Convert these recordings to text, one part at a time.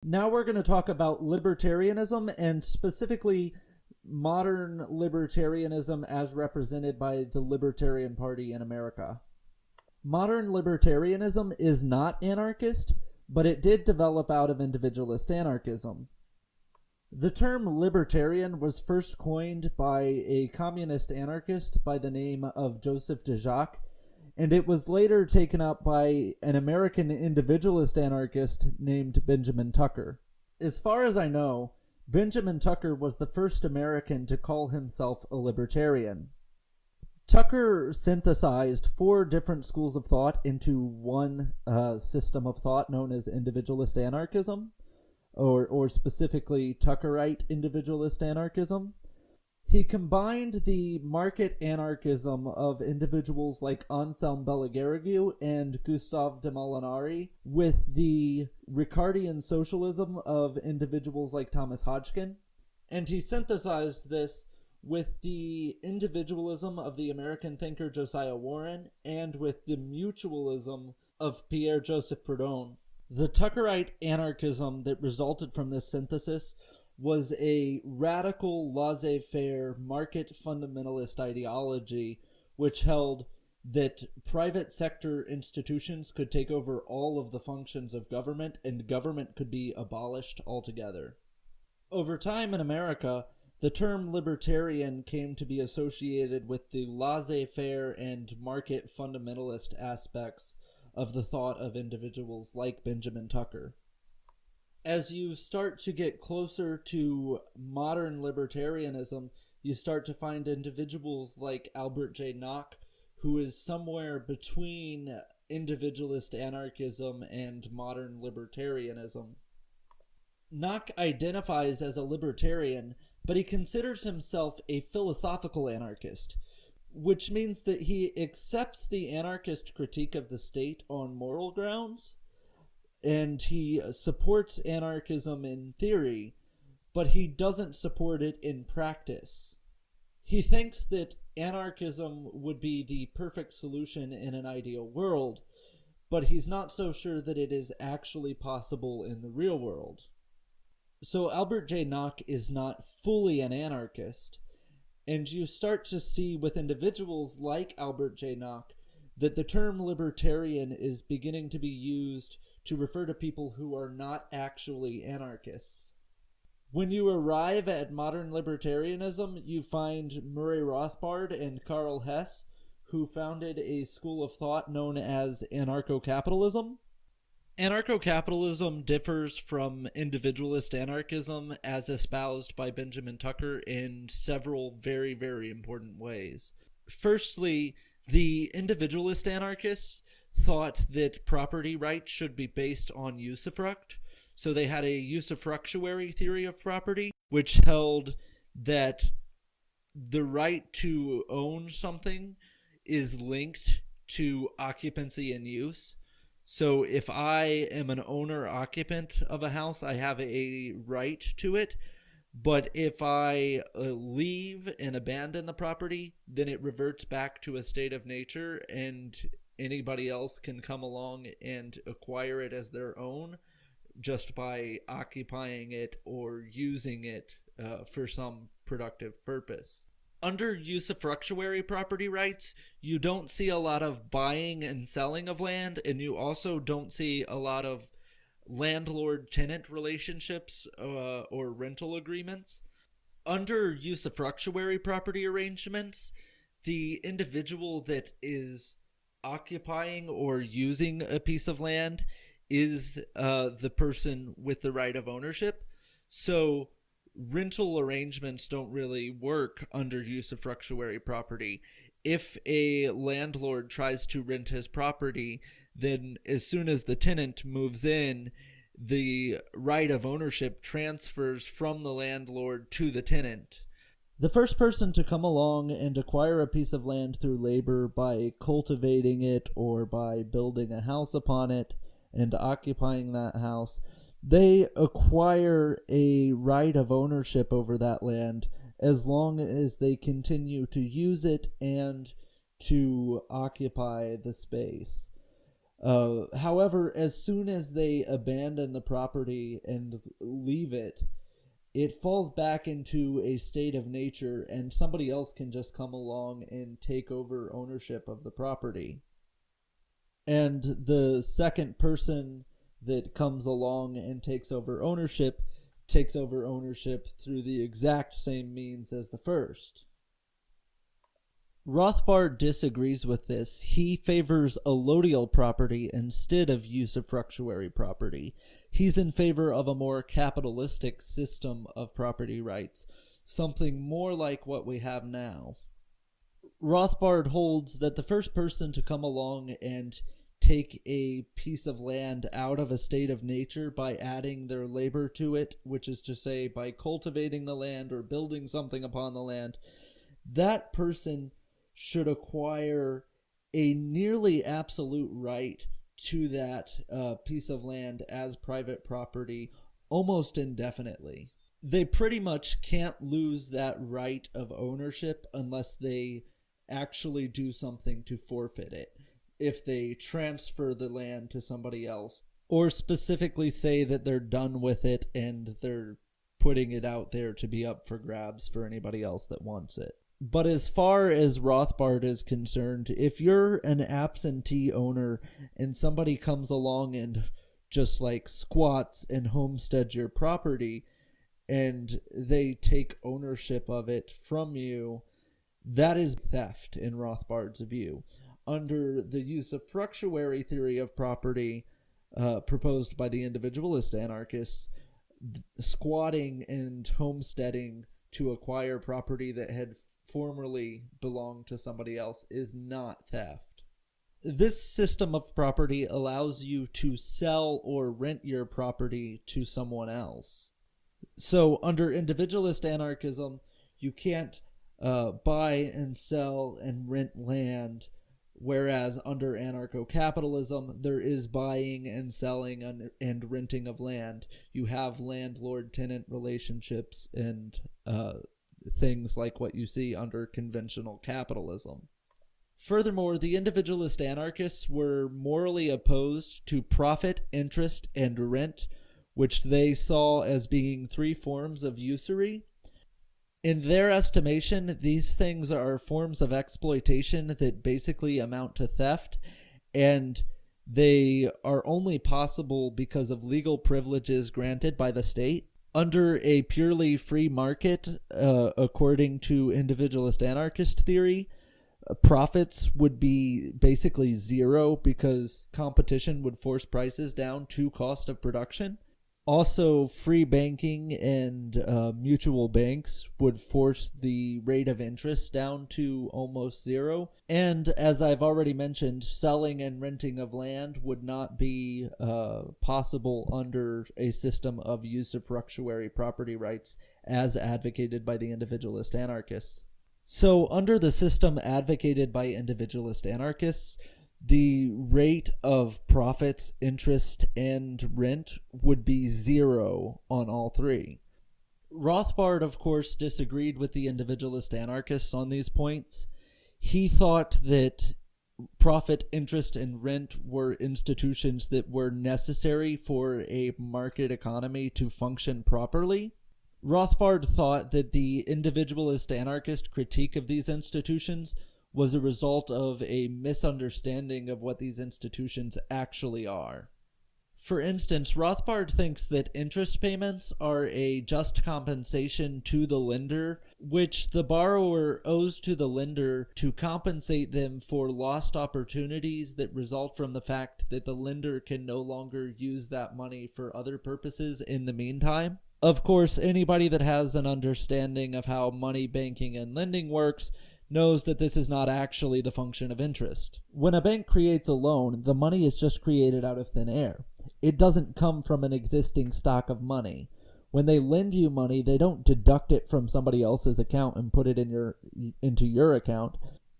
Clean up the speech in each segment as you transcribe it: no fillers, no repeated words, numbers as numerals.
Now we're going to talk about libertarianism, and specifically modern libertarianism as represented by the Libertarian Party in America. Modern libertarianism is not anarchist, but it did develop out of individualist anarchism. The term libertarian was first coined by a communist anarchist by the name of Joseph de Jacques, and it was later taken up by an American individualist anarchist named Benjamin Tucker. As far as I know, Benjamin Tucker was the first American to call himself a libertarian. Tucker synthesized 4 different schools of thought into one system of thought known as individualist anarchism, or specifically Tuckerite individualist anarchism. He combined the market anarchism of individuals like Anselm Bellegarrigue and Gustave de Molinari with the Ricardian socialism of individuals like Thomas Hodgkin, and he synthesized this with the individualism of the American thinker Josiah Warren and with the mutualism of Pierre-Joseph Proudhon. The Tuckerite anarchism that resulted from this synthesis was a radical laissez-faire market fundamentalist ideology which held that private sector institutions could take over all of the functions of government and government could be abolished altogether. Over time in America, the term libertarian came to be associated with the laissez-faire and market fundamentalist aspects of the thought of individuals like Benjamin Tucker. As you start to get closer to modern libertarianism, you start to find individuals like Albert J. Nock, who is somewhere between individualist anarchism and modern libertarianism. Nock identifies as a libertarian, but he considers himself a philosophical anarchist, which means that he accepts the anarchist critique of the state on moral grounds, and he supports anarchism in theory, but he doesn't support it in practice. He thinks that anarchism would be the perfect solution in an ideal world, but he's not so sure that it is actually possible in the real world. So Albert J. Nock is not fully an anarchist, and you start to see with individuals like Albert J. Nock that the term libertarian is beginning to be used to refer to people who are not actually anarchists. When you arrive at modern libertarianism, you find Murray Rothbard and Karl Hess, who founded a school of thought known as anarcho-capitalism. Anarcho-capitalism differs from individualist anarchism as espoused by Benjamin Tucker in several very, very important ways. Firstly, the individualist anarchists thought that property rights should be based on usufruct, so they had a usufructuary theory of property, which held that the right to own something is linked to occupancy and use. So if I am an owner-occupant of a house, I have a right to it. But if I leave and abandon the property, then it reverts back to a state of nature and anybody else can come along and acquire it as their own just by occupying it or using it for some productive purpose. Under usufructuary property rights, you don't see a lot of buying and selling of land, and you also don't see a lot of landlord-tenant relationships or rental agreements. Under usufructuary property arrangements, the individual that is occupying or using a piece of land is the person with the right of ownership. So rental arrangements don't really work under usufructuary property. If a landlord tries to rent his property, then as soon as the tenant moves in, the right of ownership transfers from the landlord to the tenant. The first person to come along and acquire a piece of land through labor by cultivating it or by building a house upon it and occupying that house, they acquire a right of ownership over that land as long as they continue to use it and to occupy the space. However, as soon as they abandon the property and leave it, it falls back into a state of nature, and somebody else can just come along and take over ownership of the property. And the second person that comes along and takes over ownership through the exact same means as the first. Rothbard disagrees with this. He favors allodial property instead of usufructuary property. He's in favor of a more capitalistic system of property rights, something more like what we have now. Rothbard holds that the first person to come along and take a piece of land out of a state of nature by adding their labor to it, which is to say by cultivating the land or building something upon the land, that person should acquire a nearly absolute right to that piece of land as private property almost indefinitely. They pretty much can't lose that right of ownership unless they actually do something to forfeit it. If they transfer the land to somebody else, or specifically say that they're done with it and they're putting it out there to be up for grabs for anybody else that wants it. But as far as Rothbard is concerned, if you're an absentee owner and somebody comes along and just like squats and homesteads your property and they take ownership of it from you, that is theft in Rothbard's view. Under the usufructuary theory of property proposed by the individualist anarchists, squatting and homesteading to acquire property that had formerly belonged to somebody else is not theft. This system of property allows you to sell or rent your property to someone else. So under individualist anarchism, you can't buy and sell and rent land, whereas under anarcho-capitalism, there is buying and selling and renting of land. You have landlord-tenant relationships and things like what you see under conventional capitalism. Furthermore, the individualist anarchists were morally opposed to profit, interest, and rent, which they saw as being three forms of usury. In their estimation, these things are forms of exploitation that basically amount to theft, and they are only possible because of legal privileges granted by the state. Under a purely free market, according to individualist anarchist theory, profits would be basically zero because competition would force prices down to cost of production. Also, free banking and mutual banks would force the rate of interest down to almost zero. And as I've already mentioned, selling and renting of land would not be possible under a system of usufructuary property rights as advocated by the individualist anarchists. So under the system advocated by individualist anarchists, the rate of profits, interest, and rent would be zero on all three. Rothbard, of course, disagreed with the individualist anarchists on these points. He thought that profit, interest, and rent were institutions that were necessary for a market economy to function properly. Rothbard thought that the individualist anarchist critique of these institutions was a result of a misunderstanding of what these institutions actually are. For instance, Rothbard thinks that interest payments are a just compensation to the lender, which the borrower owes to the lender to compensate them for lost opportunities that result from the fact that the lender can no longer use that money for other purposes in the meantime. Of course, anybody that has an understanding of how money, banking, and lending works knows that this is not actually the function of interest. When a bank creates a loan, the money is just created out of thin air. It doesn't come from an existing stock of money. When they lend you money, they don't deduct it from somebody else's account and put it into your account.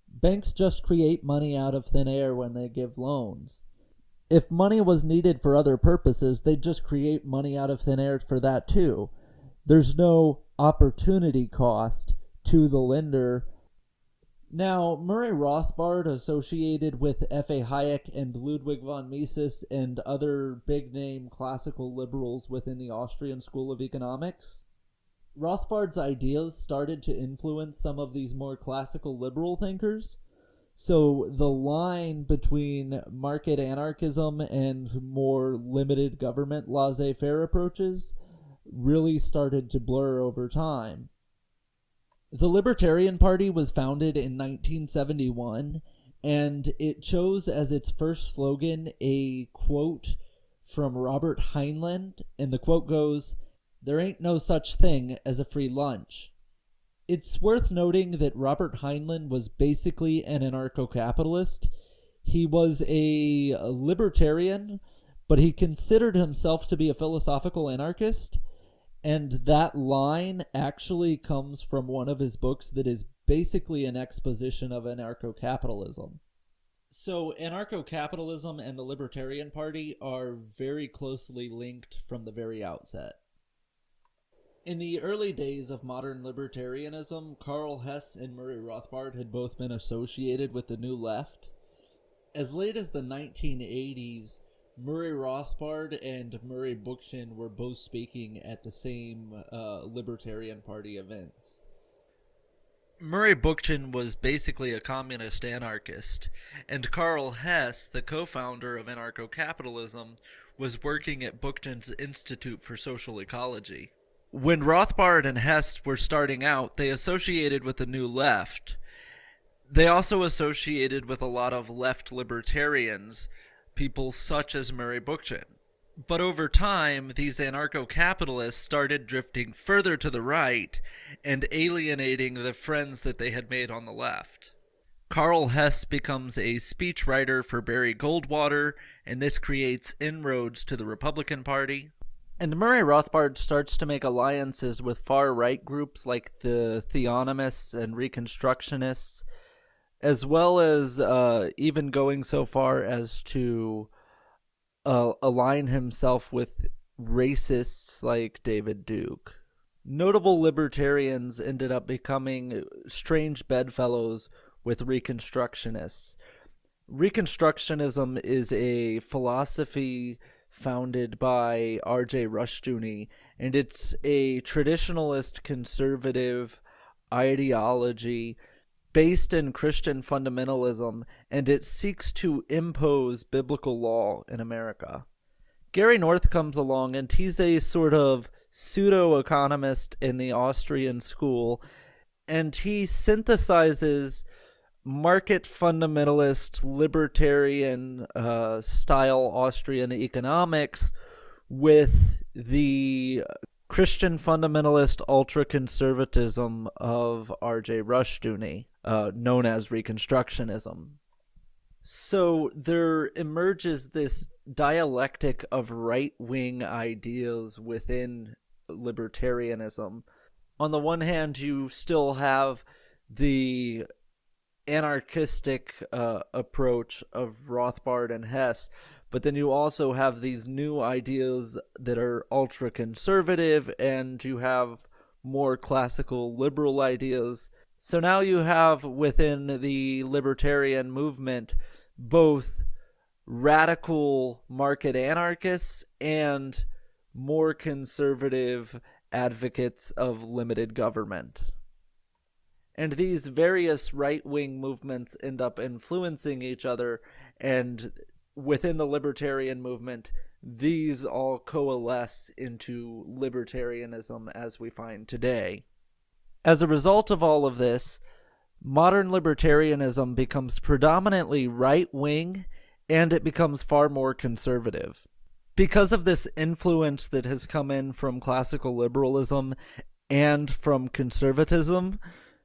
Banks just create money out of thin air when they give loans. If money was needed for other purposes, they'd just create money out of thin air for that too. There's no opportunity cost to the lender Now, Murray Rothbard, associated with F.A. Hayek and Ludwig von Mises and other big-name classical liberals within the Austrian School of Economics, Rothbard's ideas started to influence some of these more classical liberal thinkers. So the line between market anarchism and more limited government laissez-faire approaches really started to blur over time. The Libertarian Party was founded in 1971, and it chose as its first slogan a quote from Robert Heinlein, and the quote goes, "There ain't no such thing as a free lunch." It's worth noting that Robert Heinlein was basically an anarcho-capitalist. He was a libertarian, but he considered himself to be a philosophical anarchist. And that line actually comes from one of his books that is basically an exposition of anarcho-capitalism. So anarcho-capitalism and the Libertarian Party are very closely linked from the very outset. In the early days of modern libertarianism, Karl Hess and Murray Rothbard had both been associated with the New Left. As late as the 1980s, Murray Rothbard and Murray Bookchin were both speaking at the same Libertarian Party events. Murray Bookchin was basically a communist anarchist, and Karl Hess, the co-founder of anarcho-capitalism, was working at Bookchin's Institute for Social Ecology. When Rothbard and Hess were starting out, they associated with the New Left. They also associated with a lot of left libertarians, people such as Murray Bookchin. But over time, these anarcho-capitalists started drifting further to the right and alienating the friends that they had made on the left. Karl Hess becomes a speechwriter for Barry Goldwater, and this creates inroads to the Republican Party. And Murray Rothbard starts to make alliances with far-right groups like the Theonomists and Reconstructionists, as well as even going so far as to align himself with racists like David Duke. Notable libertarians ended up becoming strange bedfellows with Reconstructionists. Reconstructionism is a philosophy founded by R.J. Rushdoony, and it's a traditionalist conservative ideology based in Christian fundamentalism, and it seeks to impose biblical law in America. Gary North comes along, and he's a sort of pseudo-economist in the Austrian school, and he synthesizes market fundamentalist, libertarian style Austrian economics with the Christian fundamentalist ultra-conservatism of R.J. Rushdoony, known as Reconstructionism. So there emerges this dialectic of right-wing ideas within libertarianism. On the one hand, you still have the anarchistic approach of Rothbard and Hess, but then you also have these new ideas that are ultra-conservative, and you have more classical liberal ideas. So now you have within the libertarian movement both radical market anarchists and more conservative advocates of limited government. And these various right-wing movements end up influencing each other, and within the libertarian movement, these all coalesce into libertarianism as we find today. As a result of all of this, modern libertarianism becomes predominantly right-wing, and it becomes far more conservative. Because of this influence that has come in from classical liberalism and from conservatism,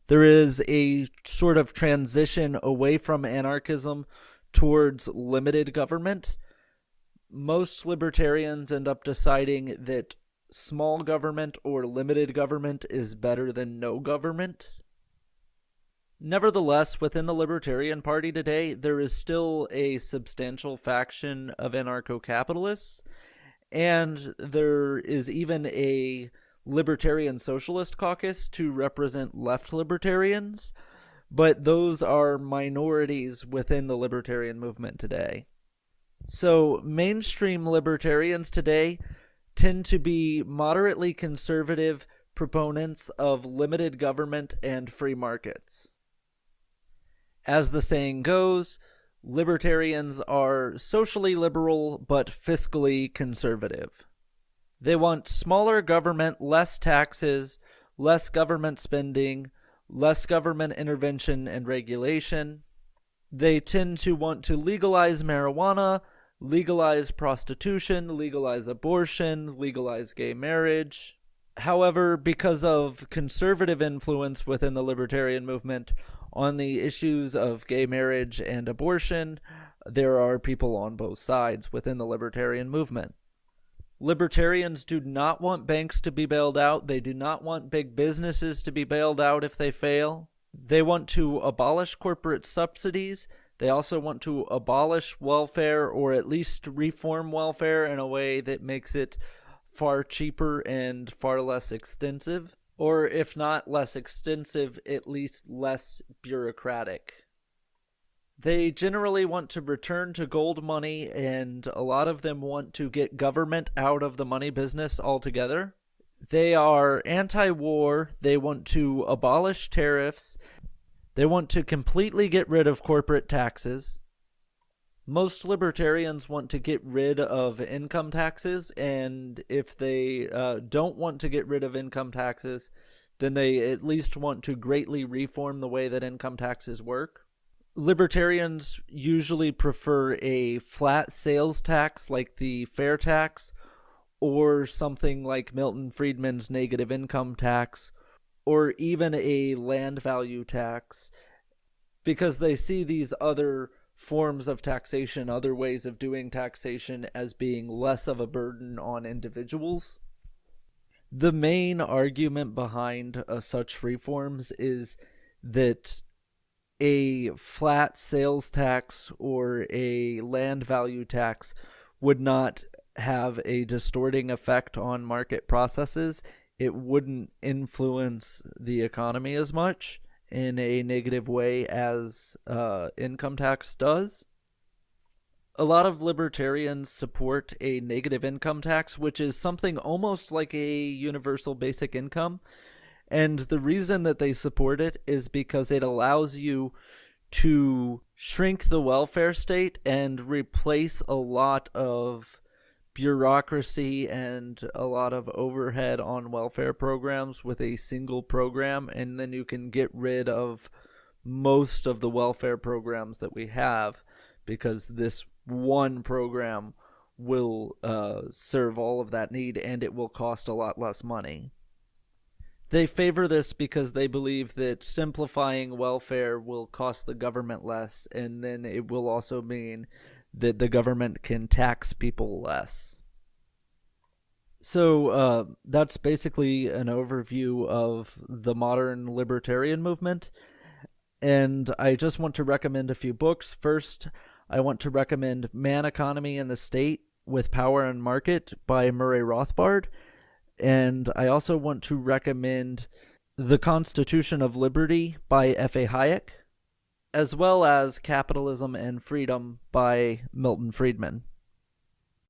there is a sort of transition away from anarchism towards limited government. Most libertarians end up deciding that small government or limited government is better than no government. Nevertheless, within the Libertarian Party today, there is still a substantial faction of anarcho-capitalists, and there is even a Libertarian Socialist Caucus to represent left libertarians, but those are minorities within the libertarian movement today. So mainstream libertarians today tend to be moderately conservative proponents of limited government and free markets. As the saying goes, libertarians are socially liberal but fiscally conservative. They want smaller government, less taxes, less government spending, less government intervention and regulation. They tend to want to legalize marijuana, legalize prostitution, legalize abortion, legalize gay marriage. However, because of conservative influence within the libertarian movement on the issues of gay marriage and abortion, there are people on both sides within the libertarian movement. Libertarians do not want banks to be bailed out. They do not want big businesses to be bailed out if they fail. They want to abolish corporate subsidies. They also want to abolish welfare, or at least reform welfare in a way that makes it far cheaper and far less extensive. Or if not less extensive, at least less bureaucratic. They generally want to return to gold money, and a lot of them want to get government out of the money business altogether. They are anti-war. They want to abolish tariffs. They want to completely get rid of corporate taxes. Most libertarians want to get rid of income taxes, and if they don't want to get rid of income taxes, then they at least want to greatly reform the way that income taxes work. Libertarians usually prefer a flat sales tax like the fair tax, or something like Milton Friedman's negative income tax, or even a land value tax, because they see these other forms of taxation, other ways of doing taxation, as being less of a burden on individuals. The main argument behind such reforms is that a flat sales tax or a land value tax would not have a distorting effect on market processes. It wouldn't influence the economy as much in a negative way as income tax does. A lot of libertarians support a negative income tax, which is something almost like a universal basic income. And the reason that they support it is because it allows you to shrink the welfare state and replace a lot of bureaucracy and a lot of overhead on welfare programs with a single program, and then you can get rid of most of the welfare programs that we have, because this one program will serve all of that need, and it will cost a lot less money. They favor this because they believe that simplifying welfare will cost the government less, and then it will also mean that the government can tax people less. So that's basically an overview of the modern libertarian movement, and I just want to recommend a few books. First, I want to recommend Man, Economy, and the State with Power and Market by Murray Rothbard. And I also want to recommend The Constitution of Liberty by F.A. Hayek, as well as Capitalism and Freedom by Milton Friedman.